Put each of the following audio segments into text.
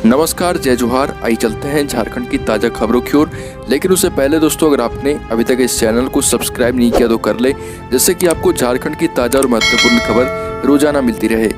नमस्कार, जय जोहार। आई चलते हैं झारखंड की ताज़ा खबरों की ओर। लेकिन उससे पहले दोस्तों, अगर आपने अभी तक इस चैनल को सब्सक्राइब नहीं किया तो कर ले, जिससे कि आपको झारखंड की ताज़ा और महत्वपूर्ण खबर रोजाना मिलती रहे।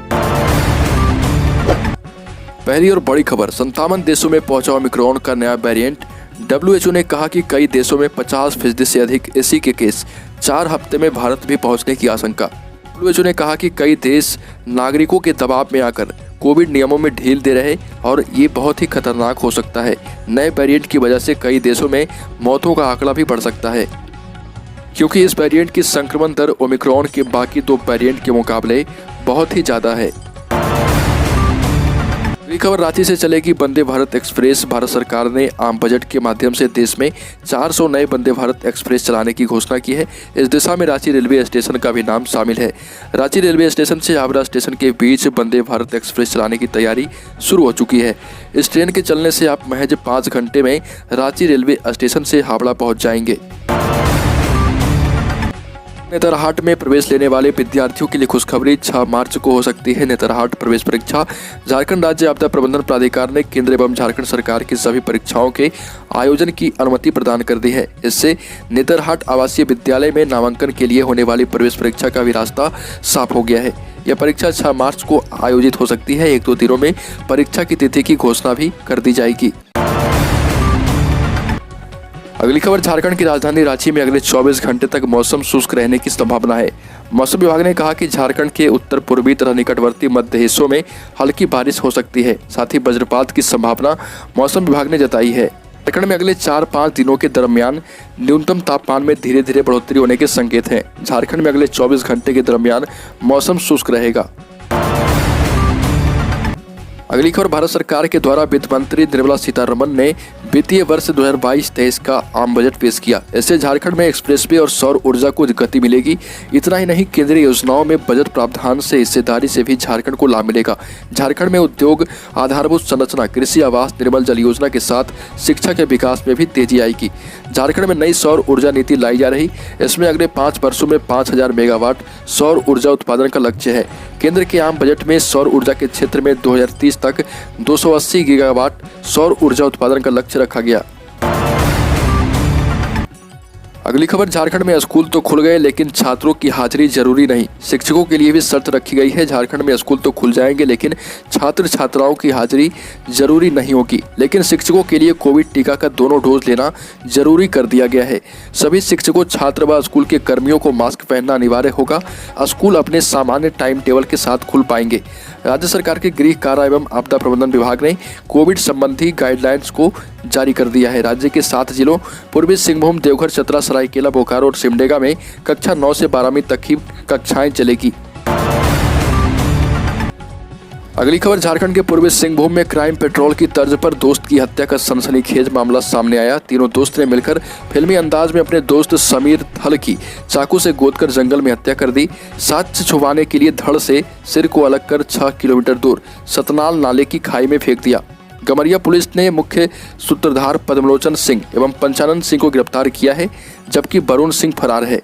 पहली और बड़ी खबर, 57 देशों में पहुंचा ओमिक्रॉन का नया वेरिएंट। WHO ने कहा कि कई देशों में 50% से अधिक इसी के केस। 4 हफ्ते में भारत भी पहुंचने की आशंका। WHO ने कहा कि कई देश नागरिकों के दबाव में आकर कोविड नियमों में ढील दे रहे और ये बहुत ही खतरनाक हो सकता है। नए वेरिएंट की वजह से कई देशों में मौतों का आंकड़ा भी बढ़ सकता है, क्योंकि इस वेरिएंट की संक्रमण दर ओमिक्रॉन के बाकी 2 वेरिएंट के मुकाबले बहुत ही ज़्यादा है। अगली खबर, रांची से चलेगी वंदे भारत एक्सप्रेस। भारत सरकार ने आम बजट के माध्यम से देश में 400 नए वंदे भारत एक्सप्रेस चलाने की घोषणा की है। इस दिशा में रांची रेलवे स्टेशन का भी नाम शामिल है। रांची रेलवे स्टेशन से हावड़ा स्टेशन के बीच वंदे भारत एक्सप्रेस चलाने की तैयारी शुरू हो चुकी है। इस ट्रेन के चलने से आप महज 5 घंटे में रांची रेलवे स्टेशन से हावड़ा पहुँच जाएंगे। नेतरहाट में प्रवेश लेने वाले विद्यार्थियों के लिए खुशखबरी, 6 मार्च को हो सकती है नेतरहाट प्रवेश परीक्षा। झारखंड राज्य आपदा प्रबंधन प्राधिकार ने केंद्र एवं झारखंड सरकार की सभी परीक्षाओं के आयोजन की अनुमति प्रदान कर दी है। इससे नेतरहाट आवासीय विद्यालय में नामांकन के लिए होने वाली प्रवेश परीक्षा का भी रास्ता साफ हो गया है। यह परीक्षा 6 मार्च को आयोजित हो सकती है। 1-2 दिनों में परीक्षा की तिथि की घोषणा भी कर दी जाएगी। अगली खबर, झारखंड की राजधानी रांची में अगले 24 घंटे तक मौसम शुष्क रहने की संभावना है। मौसम विभाग ने कहा कि झारखंड के उत्तर पूर्वी तथा निकटवर्ती मध्य हिस्सों में हल्की बारिश हो सकती है। साथ ही वज्रपात की संभावना मौसम विभाग ने जताई है। झारखंड में अगले 4-5 दिनों के दरमियान न्यूनतम तापमान में धीरे धीरे बढ़ोतरी होने के संकेत हैं। झारखंड में अगले 24 घंटे के दरमियान मौसम शुष्क रहेगा। अगली खबर, भारत सरकार के द्वारा वित्त मंत्री निर्मला सीतारमण ने वित्तीय वर्ष 2022-23 का आम बजट पेश किया। इससे झारखंड में एक्सप्रेसवे और सौर ऊर्जा को गति मिलेगी। इतना ही नहीं, केंद्रीय योजनाओं में बजट प्रावधान से हिस्सेदारी से भी झारखंड को लाभ मिलेगा। झारखंड में उद्योग, आधारभूत संरचना, कृषि, आवास, निर्मल जल योजना के साथ शिक्षा के विकास में भी तेजी आएगी। झारखंड में नई सौर ऊर्जा नीति लाई जा रही। इसमें अगले 5 वर्षों में 5000 मेगावाट सौर ऊर्जा उत्पादन का लक्ष्य है। केंद्र के आम बजट में सौर ऊर्जा के क्षेत्र में 2030 तक 280 गीगावाट सौर ऊर्जा उत्पादन का लक्ष्य रखा गया। अगली खबर, झारखंड में स्कूल तो खुल गए लेकिन छात्रों की हाजिरी जरूरी नहीं। शिक्षकों के लिए भी शर्त रखी गई है। झारखंड में स्कूल तो खुल जाएंगे लेकिन छात्र छात्राओं की हाजिरी जरूरी नहीं होगी। लेकिन शिक्षकों के लिए कोविड टीका का दोनों डोज लेना जरूरी कर दिया गया है। सभी शिक्षकों, छात्र व स्कूल के कर्मियों को मास्क पहनना अनिवार्य होगा। स्कूल अपने सामान्य टाइम टेबल के साथ खुल पाएंगे। राज्य सरकार के गृह, कारा एवं आपदा प्रबंधन विभाग ने कोविड संबंधी गाइडलाइंस को जारी कर दिया है। राज्य के 7 जिलों पूर्वी सिंहभूम, देवघर, चतरा, सरायकेला, बोकारो और सिमडेगा में कक्षा 9 से 12वीं तक की कक्षाएं चलेगी। अगली खबर, झारखंड के पूर्वी सिंहभूम में क्राइम पेट्रोल की तर्ज पर दोस्त की हत्या का सनसनीखेज मामला सामने आया। तीनों दोस्त ने मिलकर फिल्मी अंदाज में अपने दोस्त समीर थल की चाकू से गोदकर जंगल में हत्या कर दी। साक्ष्य छुपाने के लिए धड़ से सिर को अलग कर 6 किलोमीटर दूर सतनाल नाले की खाई में फेंक दिया। गमरिया पुलिस ने मुख्य सूत्रधार पद्मलोचन सिंह एवं पंचानन सिंह को गिरफ्तार किया है, जबकि वरुण सिंह फरार है।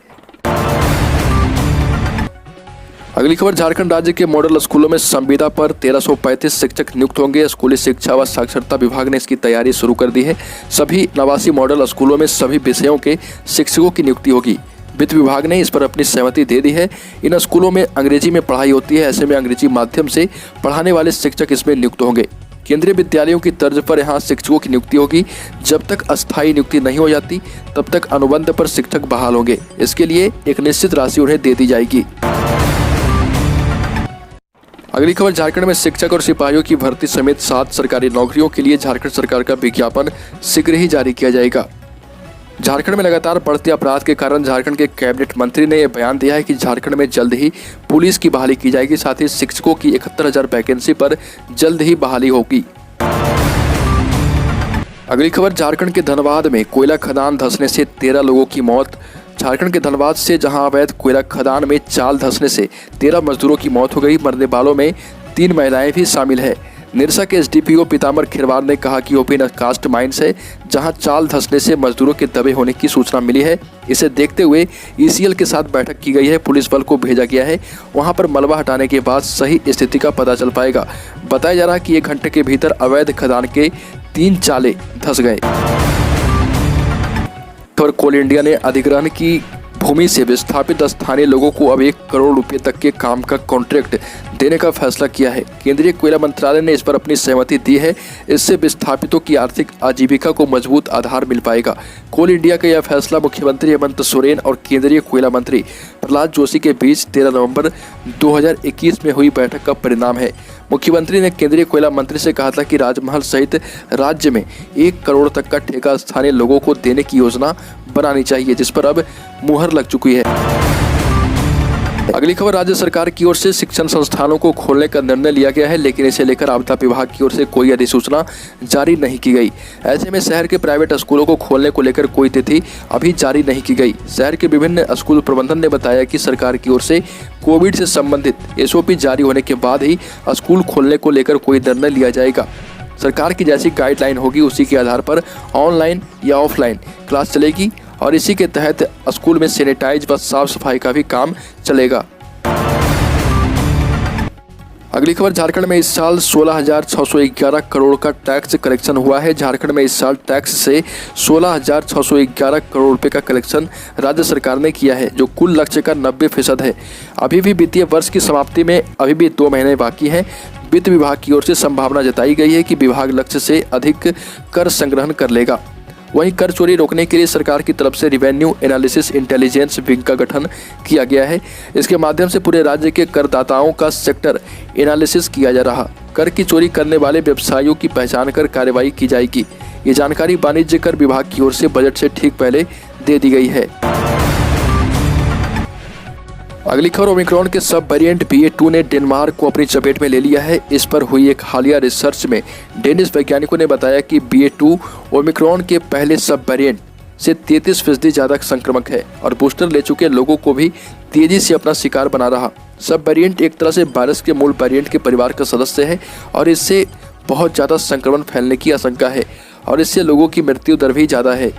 अगली खबर, झारखंड राज्य के मॉडल स्कूलों में संविदा पर 1335 शिक्षक नियुक्त होंगे। स्कूली शिक्षा व साक्षरता विभाग ने इसकी तैयारी शुरू कर दी है। सभी 89 मॉडल स्कूलों में सभी विषयों के शिक्षकों की नियुक्ति होगी। वित्त विभाग ने इस पर अपनी सहमति दे दी है। इन स्कूलों में अंग्रेजी में पढ़ाई होती है। ऐसे में अंग्रेजी माध्यम से पढ़ाने वाले शिक्षक इसमें नियुक्त होंगे। केंद्रीय विद्यालयों की तर्ज पर यहाँ शिक्षकों की नियुक्ति होगी। जब तक अस्थायी नियुक्ति नहीं हो जाती तब तक अनुबंध पर शिक्षक बहाल होंगे। इसके लिए एक निश्चित राशि उन्हें दे दी जाएगी। अगली खबर, झारखंड में शिक्षक और सिपाहियों की भर्ती समेत 7 सरकारी नौकरियों के लिए झारखंड सरकार का विज्ञापन शीघ्र ही जारी किया जाएगा। झारखंड में लगातार बढ़ते अपराध के कारण झारखंड के कैबिनेट मंत्री ने यह बयान दिया है कि झारखंड में जल्द ही पुलिस की बहाली की जाएगी। साथ ही शिक्षकों की 71,000 वैकेंसी पर जल्द ही बहाली होगी। अगली खबर, झारखंड के धनबाद में कोयला खदान धंसने से 13 लोगों की मौत। झारखंड के धनबाद से जहां अवैध कोयला खदान में चाल धंसने से 13 मजदूरों की मौत हो गई। मरने वालों में 3 महिलाएं भी शामिल है। निरसा के एसडीपीओ पीताम्बर खिरवार ने कहा कि ओपन कास्ट माइंस है, जहां चाल धंसने से मजदूरों के दबे होने की सूचना मिली है। इसे देखते हुए ईसीएल के साथ बैठक की गई है, पुलिस बल को भेजा गया है। वहां पर मलबा हटाने के बाद सही स्थिति का पता चल पाएगा। बताया जा रहा है कि 1 घंटे के भीतर अवैध खदान के 3 चाले धंस गए। और कोल इंडिया ने अधिग्रहण की भूमि से विस्थापित स्थानीय लोगों को अब 1 करोड़ रुपए तक के काम का कॉन्ट्रैक्ट देने का फैसला किया है। केंद्रीय कोयला मंत्रालय ने इस पर अपनी सहमति दी है। इससे विस्थापितों की आर्थिक आजीविका को मजबूत आधार मिल पाएगा। कोल इंडिया का यह फैसला मुख्यमंत्री हेमंत सोरेन और केंद्रीय कोयला मंत्री प्रहलाद जोशी के बीच 13 नवंबर 2021 में हुई बैठक का परिणाम है। मुख्यमंत्री ने केंद्रीय कोयला मंत्री से कहा था कि राजमहल सहित राज्य में 1 करोड़ तक का ठेका स्थानीय लोगों को देने की योजना बनानी चाहिए, जिस पर अब मुहर लग चुकी है। अगली खबर, राज्य सरकार की ओर से शिक्षण संस्थानों को खोलने का निर्णय लिया गया है, लेकिन इसे लेकर आपदा विभाग की ओर से कोई अधिसूचना जारी नहीं की गई। ऐसे में शहर के प्राइवेट स्कूलों को खोलने को लेकर कोई तिथि अभी जारी नहीं की गई। शहर के विभिन्न स्कूल प्रबंधन ने बताया कि सरकार की ओर से कोविड से संबंधित एसओपी जारी होने के बाद ही स्कूल खोलने को लेकर कोई निर्णय लिया जाएगा। सरकार की जैसी गाइडलाइन होगी उसी के आधार पर ऑनलाइन या ऑफलाइन क्लास चलेगी और इसी के तहत स्कूल में सैनिटाइज व साफ सफाई का भी काम चलेगा। अगली खबर, झारखंड में इस साल 16,611 करोड़ का टैक्स कलेक्शन हुआ है। झारखंड में इस साल टैक्स से 16,611 करोड़ रुपए का कलेक्शन राज्य सरकार ने किया है, जो कुल लक्ष्य का 90% है। अभी भी वित्तीय वर्ष की समाप्ति में अभी भी 2 महीने बाकी हैं। वित्त विभाग की ओर से संभावना जताई गई है कि विभाग लक्ष्य से अधिक कर संग्रहण कर लेगा। वहीं कर चोरी रोकने के लिए सरकार की तरफ से रिवेन्यू एनालिसिस इंटेलिजेंस विंग का गठन किया गया है। इसके माध्यम से पूरे राज्य के करदाताओं का सेक्टर एनालिसिस किया जा रहा। कर की चोरी करने वाले व्यवसायियों की पहचान कर कार्रवाई की जाएगी। ये जानकारी वाणिज्य कर विभाग की ओर से बजट से ठीक पहले दे दी गई है। अगली खबर, ओमिक्रॉन के सब वेरिएंट BA.2 ने डेनमार्क को अपनी चपेट में ले लिया है। इस पर हुई एक हालिया रिसर्च में डेनिश वैज्ञानिकों ने बताया कि BA.2 ओमिक्रॉन के पहले सब वेरिएंट से 33% ज़्यादा संक्रामक है और बूस्टर ले चुके लोगों को भी तेजी से अपना शिकार बना रहा। सब वेरिएंट एक तरह से वायरस के मूल वेरिएंट के परिवार का सदस्य है और इससे बहुत ज़्यादा संक्रमण फैलने की आशंका है और इससे लोगों की मृत्यु दर भी ज़्यादा है।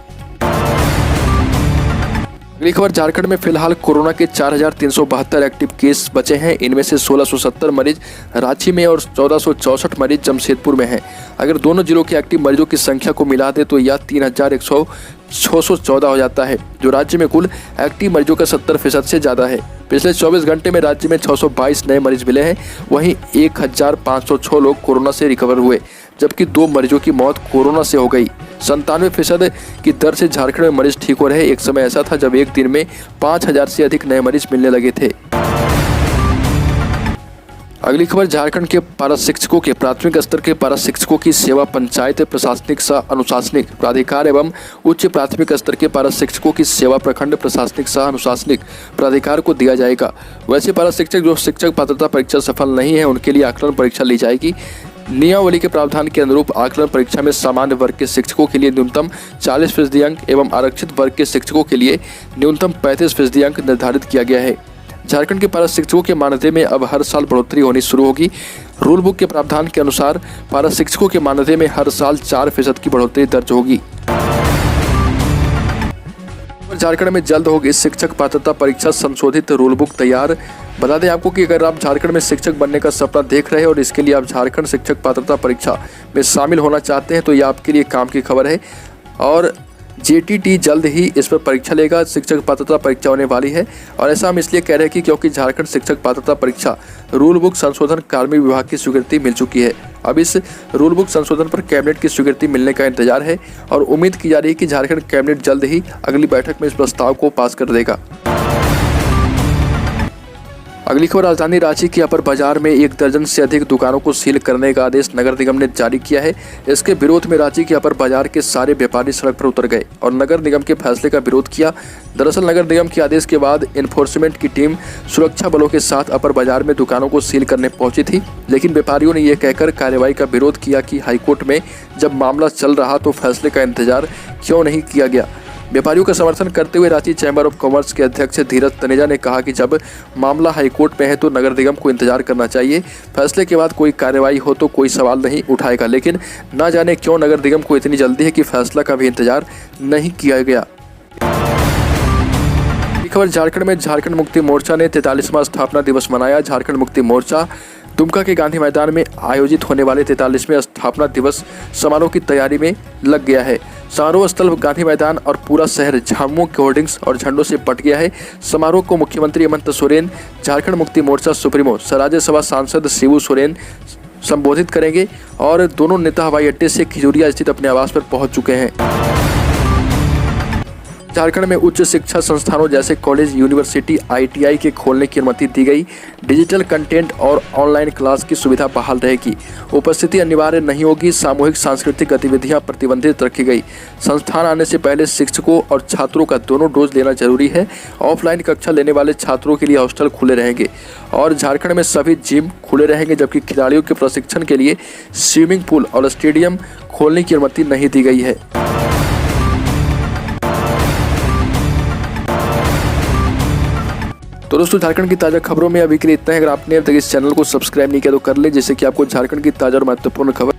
अगली खबर, झारखंड में फिलहाल कोरोना के 4,372 एक्टिव केस बचे हैं। इनमें से 1,670 मरीज रांची में और 1,464 मरीज जमशेदपुर में हैं। अगर दोनों जिलों के एक्टिव मरीजों की संख्या को मिला दे तो यह 3,614 हो जाता है, जो राज्य में कुल एक्टिव मरीजों का 70% से ज़्यादा है। पिछले 24 घंटे में राज्य में 622 नए मरीज मिले हैं। वहीं 1,506 लोग कोरोना से रिकवर हुए, जबकि 2 मरीजों की मौत कोरोना से हो गई। 97% की दर से झारखंड में मरीज ठीक हो रहे। एक समय ऐसा था जब एक दिन में 5,000 से अधिक नए मरीज मिलने लगे थे। अगली खबर, झारखंड के पारा शिक्षकों के प्राथमिक स्तर के पारा शिक्षकों की सेवा पंचायत प्रशासनिक सह अनुशासनिक प्राधिकार एवं उच्च प्राथमिक स्तर के पारा शिक्षकों की सेवा प्रखंड प्रशासनिक सह अनुशासनिक प्राधिकार को दिया जाएगा। वैसे पारा शिक्षक जो शिक्षक पात्रता परीक्षा सफल नहीं है उनके लिए आकलन परीक्षा ली जाएगी। नियमावली के प्रावधान के अनुरूप आकलन परीक्षा में सामान्य वर्ग के शिक्षकों के लिए न्यूनतम 40% अंक एवं आरक्षित वर्ग के शिक्षकों के लिए न्यूनतम 35% अंक निर्धारित किया गया है। झारखंड के पारा शिक्षकों के मानदेय में अब हर साल बढ़ोतरी होनी शुरू होगी। रूल बुक के प्रावधान के अनुसार पारा शिक्षकों के मानदेय में हर साल 4% की बढ़ोतरी दर्ज होगी। झारखंड में जल्द होगी शिक्षक पात्रता परीक्षा संशोधित रूल बुक तैयार। बता दें आपको कि अगर आप झारखंड में शिक्षक बनने का सपना देख रहे हैं और इसके लिए आप झारखंड शिक्षक पात्रता परीक्षा में शामिल होना चाहते हैं तो यह आपके लिए काम की खबर है और JTT जल्द ही इस पर परीक्षा लेगा। शिक्षक पात्रता परीक्षा होने वाली है और ऐसा हम इसलिए कह रहे हैं कि क्योंकि झारखंड शिक्षक पात्रता परीक्षा रूल बुक संशोधन कार्मिक विभाग की स्वीकृति मिल चुकी है। अब इस रूल बुक संशोधन पर कैबिनेट की स्वीकृति मिलने का इंतजार है और उम्मीद की जा रही है कि झारखंड कैबिनेट जल्द ही अगली बैठक में इस प्रस्ताव को पास कर देगा। अगली खबर, राजधानी रांची के अपर बाजार में 1 दर्जन से अधिक दुकानों को सील करने का आदेश नगर निगम ने जारी किया है। इसके विरोध में रांची के अपर बाजार के सारे व्यापारी सड़क पर उतर गए और नगर निगम के फैसले का विरोध किया। दरअसल नगर निगम के आदेश के बाद एनफोर्समेंट की टीम सुरक्षा बलों के साथ अपर बाजार में दुकानों को सील करने पहुंची थी, लेकिन व्यापारियों ने यह कहकर कार्रवाई का विरोध किया कि हाईकोर्ट में जब मामला चल रहा तो फैसले का इंतजार क्यों नहीं किया गया। व्यापारियों का समर्थन करते हुए रांची चैम्बर ऑफ कॉमर्स के अध्यक्ष धीरज तनेजा ने कहा कि जब मामला हाईकोर्ट में है तो नगर निगम को इंतजार करना चाहिए। फैसले के बाद कोई कार्रवाई हो तो कोई सवाल नहीं उठाएगा, लेकिन न जाने क्यों नगर निगम को इतनी जल्दी है कि फैसला का भी इंतजार नहीं किया गया। खबर झारखंड में झारखंड मुक्ति मोर्चा ने 43वां स्थापना दिवस मनाया। झारखंड मुक्ति मोर्चा दुमका के गांधी मैदान में आयोजित होने वाले 43वें स्थापना दिवस समारोह की तैयारी में लग गया है। समारोह स्थल गांधी मैदान और पूरा शहर झामुमो के होर्डिंग्स और झंडों से पट गया है। समारोह को मुख्यमंत्री हेमंत सोरेन, झारखंड मुक्ति मोर्चा सुप्रीमो राज्यसभा सांसद शिबू सोरेन संबोधित करेंगे और दोनों नेता हवाई अड्डे से खिजूरिया स्थित अपने आवास पर पहुंच चुके हैं। झारखंड में उच्च शिक्षा संस्थानों जैसे कॉलेज, यूनिवर्सिटी, ITI के खोलने की अनुमति दी गई। डिजिटल कंटेंट और ऑनलाइन क्लास की सुविधा बहाल रहेगी। उपस्थिति अनिवार्य नहीं होगी। सामूहिक सांस्कृतिक गतिविधियां प्रतिबंधित रखी गई। संस्थान आने से पहले शिक्षकों और छात्रों का दोनों डोज लेना जरूरी है। ऑफलाइन कक्षा लेने वाले छात्रों के लिए हॉस्टल खुले रहेंगे और झारखंड में सभी जिम खुले रहेंगे, जबकि खिलाड़ियों के प्रशिक्षण के लिए स्विमिंग पूल और स्टेडियम खोलने की अनुमति नहीं दी गई है। तो दोस्तों, झारखंड की ताज़ा खबरों में अभी के लिए इतना है। अगर आपने अब तक इस चैनल को सब्सक्राइब नहीं किया तो कर ले, जिससे कि आपको झारखंड की ताज़ा और महत्वपूर्ण खबर